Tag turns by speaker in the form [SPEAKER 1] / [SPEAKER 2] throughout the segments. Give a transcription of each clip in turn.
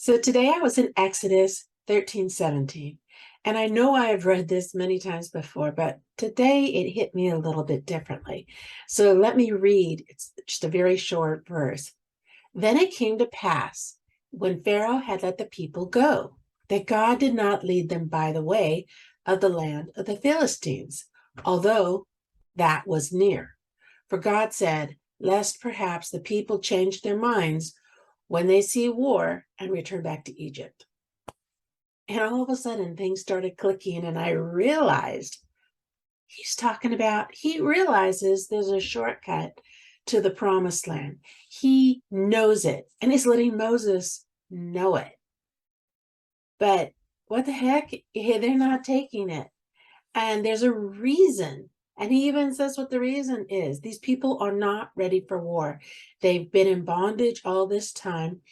[SPEAKER 1] So today I was in Exodus 13:17, and I know I have read this many times before, but today it hit me a little bit differently. So let me read. It's just a very short verse. Then it came to pass, when Pharaoh had let the people go, that God did not lead them by the way of the land of the Philistines, although that was near. For God said, lest perhaps the people change their minds when they see war and return back to Egypt. And all of a sudden, things started clicking, and I realized he realizes there's a shortcut to the promised land. He knows it, and he's letting Moses know it. But what the heck? They're not taking it. And there's a reason. And he even says what the reason is. These people are not ready for war. They've been in bondage all this time.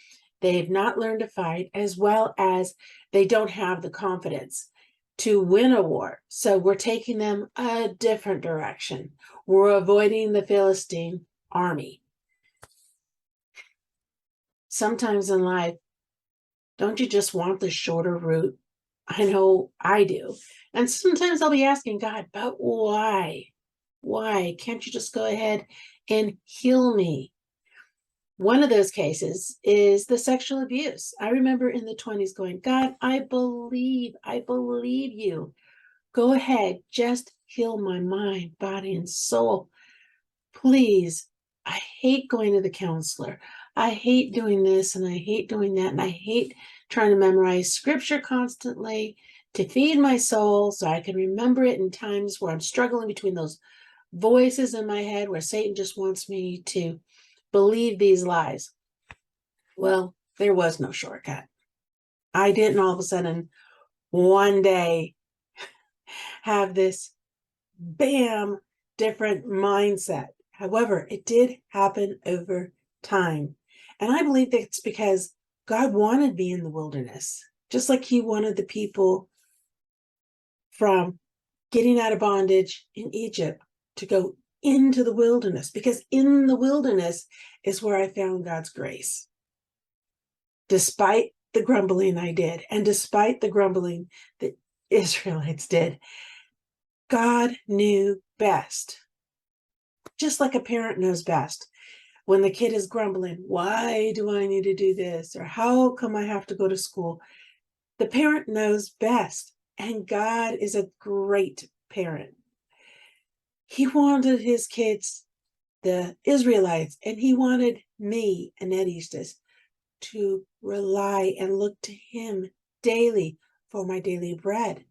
[SPEAKER 1] They've not learned to fight, as well as they don't have the confidence to win a war. So we're taking them a different direction. We're avoiding the Philistine army. Sometimes in life, don't you just want the shorter route? I know I do. And sometimes I'll be asking God, but why? Why can't you just go ahead and heal me? One of those cases is the sexual abuse. I remember in the 20s going, God, I believe you. Go ahead, just heal my mind, body, and soul. Please. I hate going to the counselor. I hate doing this and I hate doing that. And I hate trying to memorize scripture constantly to feed my soul so I can remember it in times where I'm struggling between those voices in my head where Satan just wants me to believe these lies. Well, there was no shortcut. I didn't all of a sudden one day have this bam, different mindset. However, it did happen over time. And I believe that it's because God wanted me in the wilderness, just like he wanted the people from getting out of bondage in Egypt to go into the wilderness, because in the wilderness is where I found God's grace. Despite the grumbling I did, and despite the grumbling that Israelites did, God knew best. Just like a parent knows best. When the kid is grumbling, why do I need to do this? Or how come I have to go to school? The parent knows best. And God is a great parent. He wanted his kids, the Israelites, and he wanted me, Annette, to rely and look to him daily for my daily bread.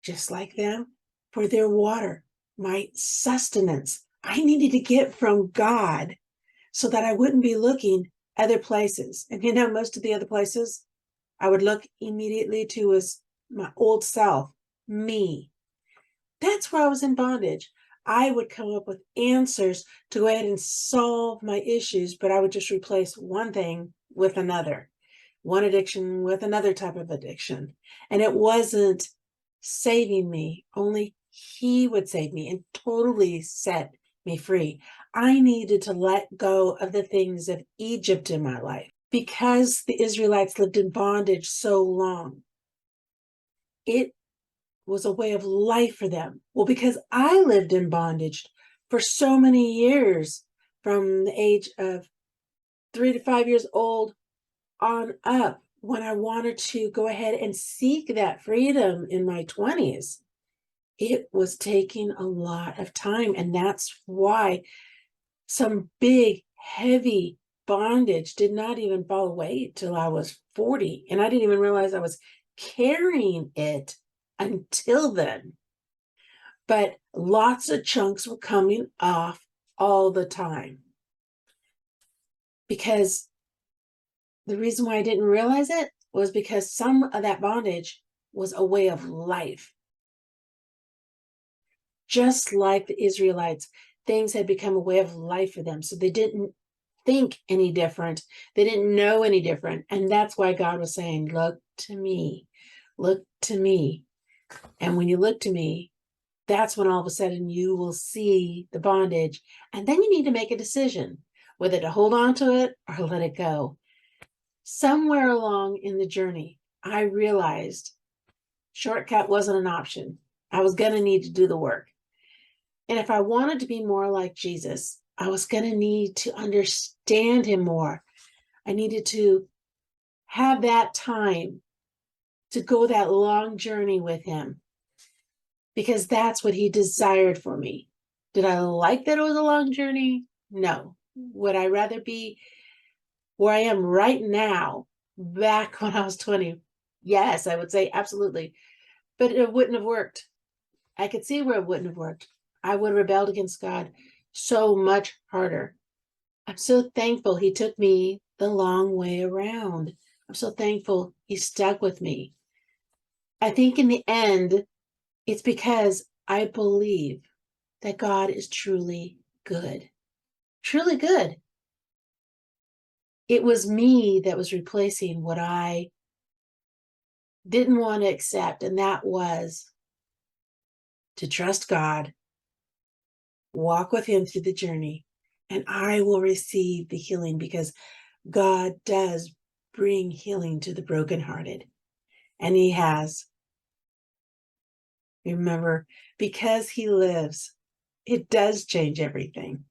[SPEAKER 1] Just like them, for their water, my sustenance. I needed to get from God so that I wouldn't be looking other places. And most of the other places I would look immediately to was my old self, me. That's where I was in bondage. I would come up with answers to go ahead and solve my issues, but I would just replace one thing with another, one addiction with another type of addiction. And it wasn't saving me, only he would save me and totally set me free. I needed to let go of the things of Egypt in my life because the Israelites lived in bondage so long. It was a way of life for them. Well, because I lived in bondage for so many years, from the age of 3 to 5 years old on up, when I wanted to go ahead and seek that freedom in my 20s, it was taking a lot of time. And that's why some big, heavy bondage did not even fall away till I was 40. And I didn't even realize I was carrying it until then. But lots of chunks were coming off all the time. Because the reason why I didn't realize it was because some of that bondage was a way of life. Just like the Israelites, things had become a way of life for them. So they didn't think any different. They didn't know any different. And that's why God was saying, look to me, look to me. And when you look to me, that's when all of a sudden you will see the bondage. And then you need to make a decision whether to hold on to it or let it go. Somewhere along in the journey, I realized shortcut wasn't an option. I was going to need to do the work. And if I wanted to be more like Jesus, I was going to need to understand him more. I needed to have that time to go that long journey with him, because that's what he desired for me. Did I like that it was a long journey? No. Would I rather be where I am right now, back when I was 20? Yes, I would say absolutely. But it wouldn't have worked. I could see where it wouldn't have worked. I would have rebelled against God so much harder. I'm so thankful he took me the long way around. I'm so thankful he stuck with me. I think in the end, it's because I believe that God is truly good. Truly good. It was me that was replacing what I didn't want to accept, and that was to trust God, walk with him through the journey, and I will receive the healing, because God does bring healing to the brokenhearted, and he has. Remember, because he lives, it does change everything.